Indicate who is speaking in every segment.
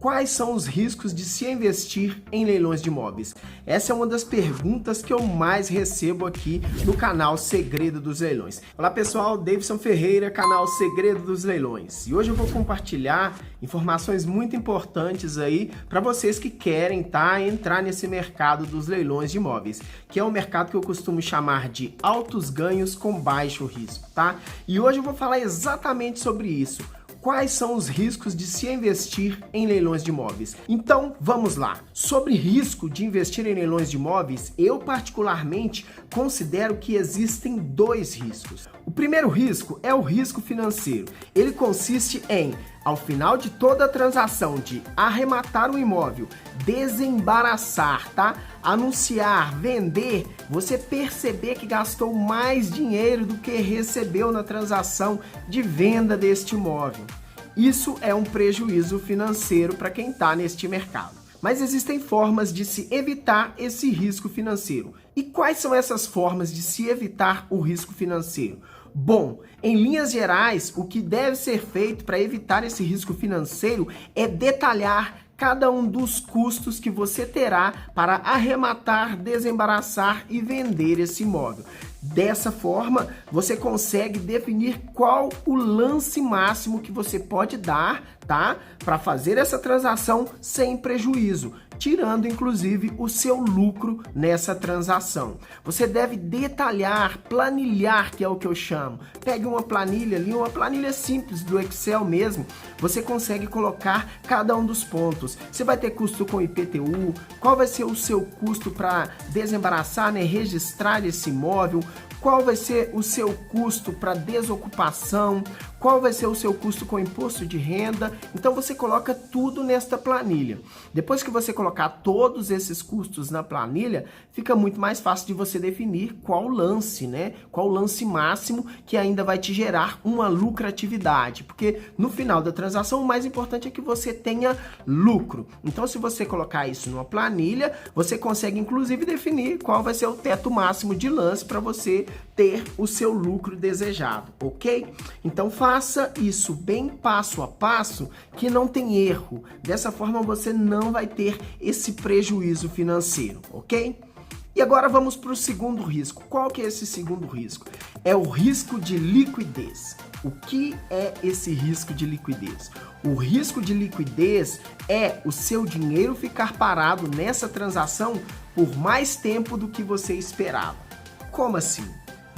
Speaker 1: Quais são os riscos de se investir em leilões de imóveis? Essa é uma das perguntas que eu mais recebo aqui no canal Segredo dos Leilões. Olá pessoal, Davidson Ferreira, canal Segredo dos Leilões. E hoje eu vou compartilhar informações muito importantes aí para vocês que querem entrar nesse mercado dos leilões de imóveis, que é um mercado que eu costumo chamar de altos ganhos com baixo risco, tá? E hoje eu vou falar exatamente sobre isso. Quais são os riscos de se investir em leilões de imóveis? Então, vamos lá. Sobre risco de investir em leilões de imóveis, eu particularmente considero que existem dois riscos. O primeiro risco é o risco financeiro. Ele consiste em, ao final de toda a transação de arrematar o imóvel, desembaraçar, tá? Anunciar, vender, você perceber que gastou mais dinheiro do que recebeu na transação de venda deste imóvel. Isso é um prejuízo financeiro para quem está neste mercado. Mas existem formas de se evitar esse risco financeiro. E quais são essas formas de se evitar o risco financeiro? Bom, em linhas gerais, o que deve ser feito para evitar esse risco financeiro é detalhar cada um dos custos que você terá para arrematar, desembaraçar e vender esse imóvel. Dessa forma, você consegue definir qual o lance máximo que você pode dar, tá? Para fazer essa transação sem prejuízo, tirando inclusive o seu lucro nessa transação. Você deve detalhar, planilhar, que é o que eu chamo. Pegue uma planilha ali, uma planilha simples do Excel mesmo, você consegue colocar cada um dos pontos. Você vai ter custo com IPTU, qual vai ser o seu custo para desembaraçar, né, registrar esse imóvel, qual vai ser o seu custo para desocupação, qual vai ser o seu custo com imposto de renda. Então você coloca tudo nesta planilha. Depois que você colocar todos esses custos na planilha, fica muito mais fácil de você definir qual lance, né? Qual lance máximo que ainda vai te gerar uma lucratividade. Porque no final da transação o mais importante é que você tenha lucro. Então se você colocar isso numa planilha, você consegue inclusive definir qual vai ser o teto máximo de lance para você ter o seu lucro desejado, ok? Então faça isso bem passo a passo, que não tem erro. Dessa forma você não vai ter esse prejuízo financeiro, ok? E agora vamos para o segundo risco. Qual que é esse segundo risco? É o risco de liquidez. O que é esse risco de liquidez? O risco de liquidez é o seu dinheiro ficar parado nessa transação por mais tempo do que você esperava. Como assim?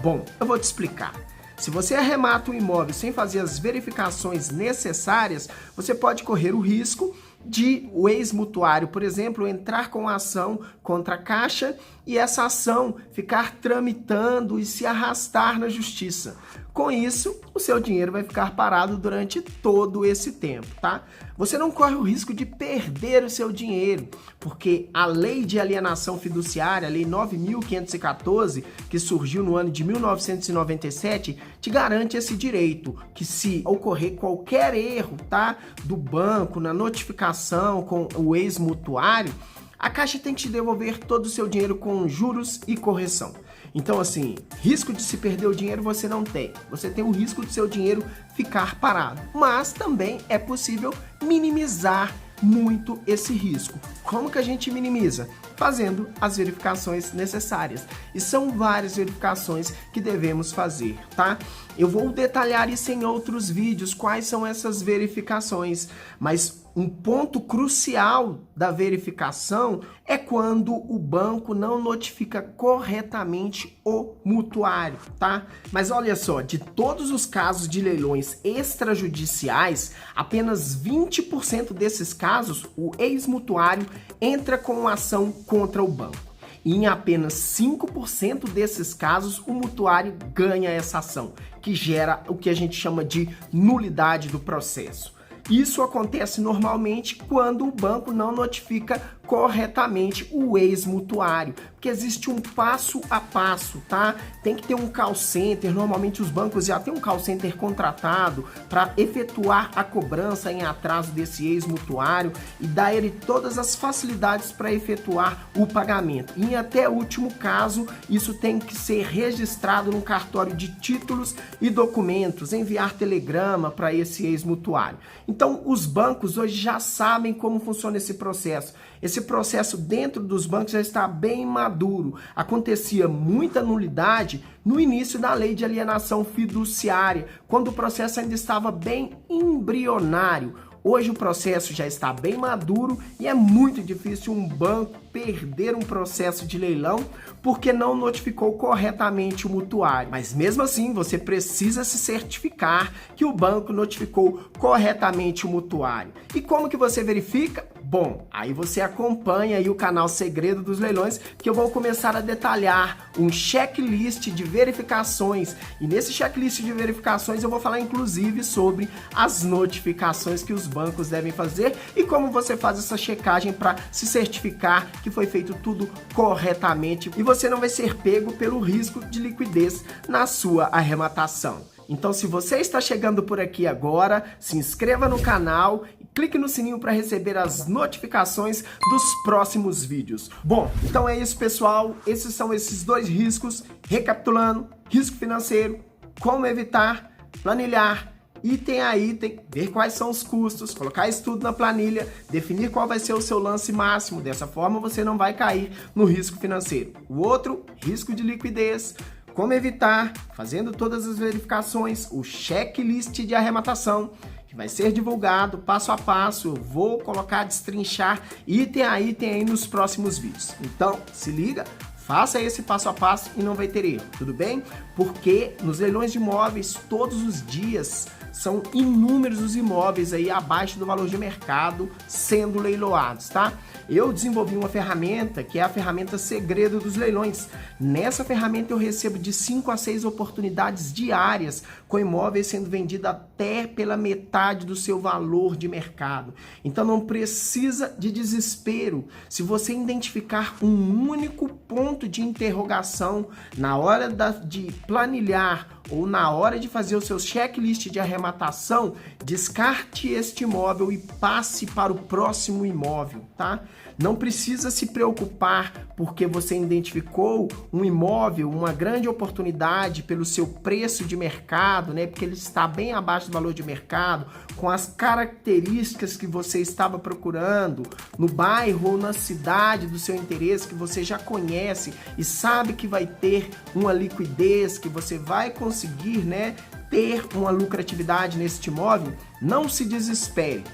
Speaker 1: Bom, eu vou te explicar. Se você arremata um imóvel sem fazer as verificações necessárias, você pode correr o risco de o ex-mutuário, por exemplo, entrar com a ação contra a Caixa e essa ação ficar tramitando e se arrastar na justiça. Com isso, o seu dinheiro vai ficar parado durante todo esse tempo, tá? Você não corre o risco de perder o seu dinheiro, porque a Lei de Alienação Fiduciária, a Lei 9.514, que surgiu no ano de 1997, te garante esse direito, que se ocorrer qualquer erro, tá, do banco na notificação com o ex-mutuário, a Caixa tem que te devolver todo o seu dinheiro com juros e correção. Então, assim, risco de se perder o dinheiro você não tem. Você tem o risco de seu dinheiro ficar parado. Mas também é possível minimizar muito esse risco. Como que a gente minimiza? Fazendo as verificações necessárias. E são várias verificações que devemos fazer, tá? Eu vou detalhar isso em outros vídeos, quais são essas verificações, mas um ponto crucial da verificação é quando o banco não notifica corretamente o mutuário, tá? Mas olha só, de todos os casos de leilões extrajudiciais, apenas 20% desses casos, o ex-mutuário entra com uma ação contra o banco. E em apenas 5% desses casos, o mutuário ganha essa ação, que gera o que a gente chama de nulidade do processo. Isso acontece normalmente quando o banco não notifica corretamente o ex-mutuário, porque que existe um passo a passo, tá? Tem que ter um call center, normalmente os bancos já têm um call center contratado para efetuar a cobrança em atraso desse ex-mutuário e dar ele todas as facilidades para efetuar o pagamento. E até último caso, isso tem que ser registrado no cartório de títulos e documentos, enviar telegrama para esse ex-mutuário. Então, os bancos hoje já sabem como funciona esse processo. Esse processo dentro dos bancos já está bem maduro. Acontecia muita nulidade no início da lei de alienação fiduciária, quando o processo ainda estava bem embrionário. Hoje o processo já está bem maduro e é muito difícil um banco perder um processo de leilão porque não notificou corretamente o mutuário. Mas mesmo assim, você precisa se certificar que o banco notificou corretamente o mutuário. E como que você verifica? Bom, aí você acompanha aí o canal Segredo dos Leilões, que eu vou começar a detalhar um checklist de verificações. E nesse checklist de verificações eu vou falar inclusive sobre as notificações que os bancos devem fazer e como você faz essa checagem para se certificar que foi feito tudo corretamente e você não vai ser pego pelo risco de liquidez na sua arrematação. Então, se você está chegando por aqui agora, se inscreva no canal e clique no sininho para receber as notificações dos próximos vídeos. Bom, então é isso, pessoal. Esses são esses dois riscos. Recapitulando, risco financeiro, como evitar, planilhar. E tem que ver quais são os custos, colocar isso tudo na planilha, definir qual vai ser o seu lance máximo. Dessa forma, você não vai cair no risco financeiro. O outro, risco de liquidez. Como evitar, fazendo todas as verificações, o checklist de arrematação, que vai ser divulgado passo a passo, eu vou colocar, destrinchar, item a item aí nos próximos vídeos. Então, se liga, faça esse passo a passo e não vai ter erro, tudo bem? Porque nos leilões de imóveis, todos os dias, são inúmeros os imóveis aí abaixo do valor de mercado sendo leiloados, tá? Eu desenvolvi uma ferramenta que é a ferramenta Segredo dos Leilões. Nessa ferramenta eu recebo de 5 a 6 oportunidades diárias com imóveis sendo vendidos até pela metade do seu valor de mercado. Então não precisa de desespero. Se você identificar um único ponto de interrogação na hora de planilhar ou na hora de fazer o seu checklist de arrematação, descarte este imóvel e passe para o próximo imóvel, tá? Não precisa se preocupar porque você identificou um imóvel, uma grande oportunidade pelo seu preço de mercado, né? Porque ele está bem abaixo do valor de mercado, com as características que você estava procurando, no bairro ou na cidade do seu interesse, que você já conhece e sabe que vai ter uma liquidez, que você vai conseguir, né, ter uma lucratividade neste imóvel. Não se desespere,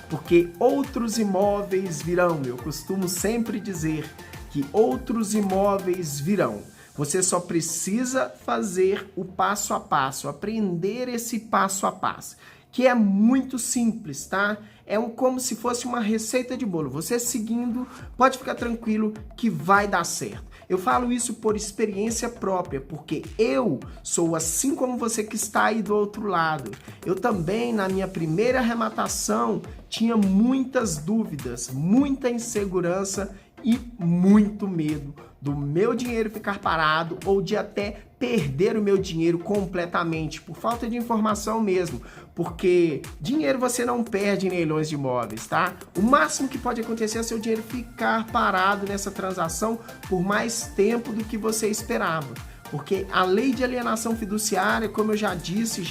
Speaker 1: porque outros imóveis virão. Eu costumo sempre dizer que outros imóveis virão. Você só precisa fazer o passo a passo, aprender esse passo a passo, que é muito simples, tá? É como se fosse uma receita de bolo. Você seguindo, pode ficar tranquilo que vai dar certo. Eu falo isso por experiência própria, porque eu sou assim como você que está aí do outro lado. Eu também, na minha primeira arrematação, tinha muitas dúvidas, muita insegurança e muito medo do meu dinheiro ficar parado ou de até perder o meu dinheiro completamente, por falta de informação mesmo, porque dinheiro você não perde em leilões de imóveis, tá? O máximo que pode acontecer é seu dinheiro ficar parado nessa transação por mais tempo do que você esperava, porque a lei de alienação fiduciária, como eu já disse,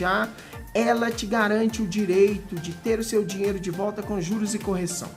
Speaker 1: ela te garante o direito de ter o seu dinheiro de volta com juros e correção.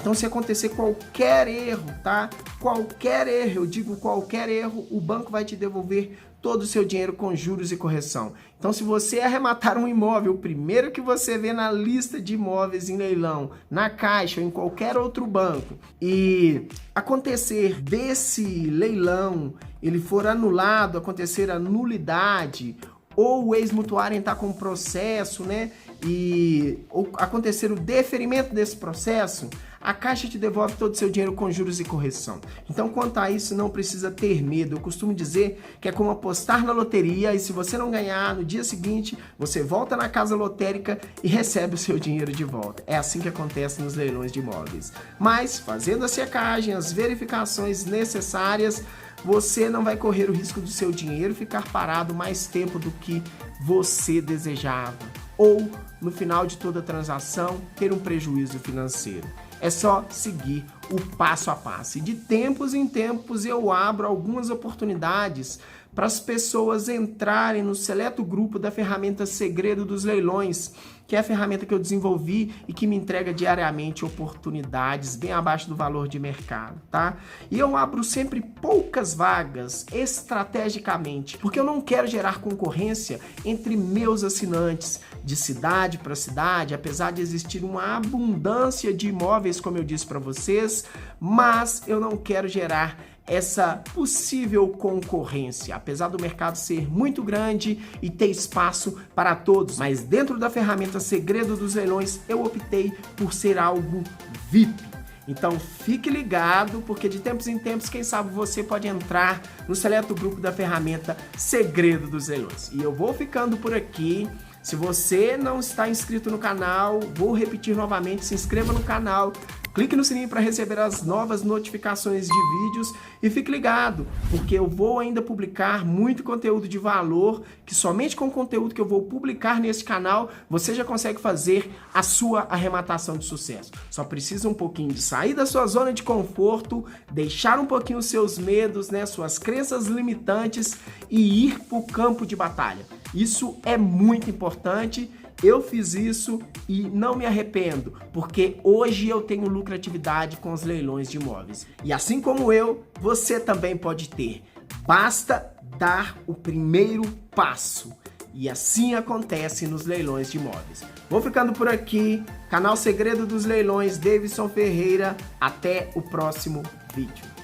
Speaker 1: Então, se acontecer qualquer erro, tá? Qualquer erro, eu digo qualquer erro, o banco vai te devolver todo o seu dinheiro com juros e correção. Então, se você arrematar um imóvel, o primeiro que você vê na lista de imóveis em leilão, na Caixa ou em qualquer outro banco, e acontecer desse leilão, ele for anulado, acontecer a nulidade, ou o ex-mutuário entrar com processo, né, e acontecer o deferimento desse processo, a Caixa te devolve todo o seu dinheiro com juros e correção. Então, quanto a isso, não precisa ter medo. Eu costumo dizer que é como apostar na loteria e se você não ganhar, no dia seguinte, você volta na casa lotérica e recebe o seu dinheiro de volta. É assim que acontece nos leilões de imóveis. Mas, fazendo a checagem, as verificações necessárias, você não vai correr o risco do seu dinheiro ficar parado mais tempo do que você desejava. Ou, no final de toda a transação, ter um prejuízo financeiro. É só seguir o passo a passo. E de tempos em tempos eu abro algumas oportunidades para as pessoas entrarem no seleto grupo da ferramenta Segredo dos Leilões, que é a ferramenta que eu desenvolvi e que me entrega diariamente oportunidades bem abaixo do valor de mercado, tá? E eu abro sempre poucas vagas estrategicamente, porque eu não quero gerar concorrência entre meus assinantes de cidade para cidade, apesar de existir uma abundância de imóveis, como eu disse para vocês, mas eu não quero gerar essa possível concorrência, apesar do mercado ser muito grande e ter espaço para todos, mas dentro da ferramenta Segredo dos Leilões eu optei por ser algo VIP. Então fique ligado, porque de tempos em tempos, quem sabe você pode entrar no seleto grupo da ferramenta Segredo dos Leilões. E eu vou ficando por aqui. Se você não está inscrito no canal, vou repetir novamente, se inscreva no canal, clique no sininho para receber as novas notificações de vídeos e fique ligado, porque eu vou ainda publicar muito conteúdo de valor, que somente com o conteúdo que eu vou publicar nesse canal, você já consegue fazer a sua arrematação de sucesso. Só precisa um pouquinho de sair da sua zona de conforto, deixar um pouquinho os seus medos, né, suas crenças limitantes e ir para o campo de batalha. Isso é muito importante. Eu fiz isso e não me arrependo, porque hoje eu tenho lucratividade com os leilões de imóveis. E assim como eu, você também pode ter. Basta dar o primeiro passo. E assim acontece nos leilões de imóveis. Vou ficando por aqui. Canal Segredo dos Leilões, Davidson Ferreira. Até o próximo vídeo.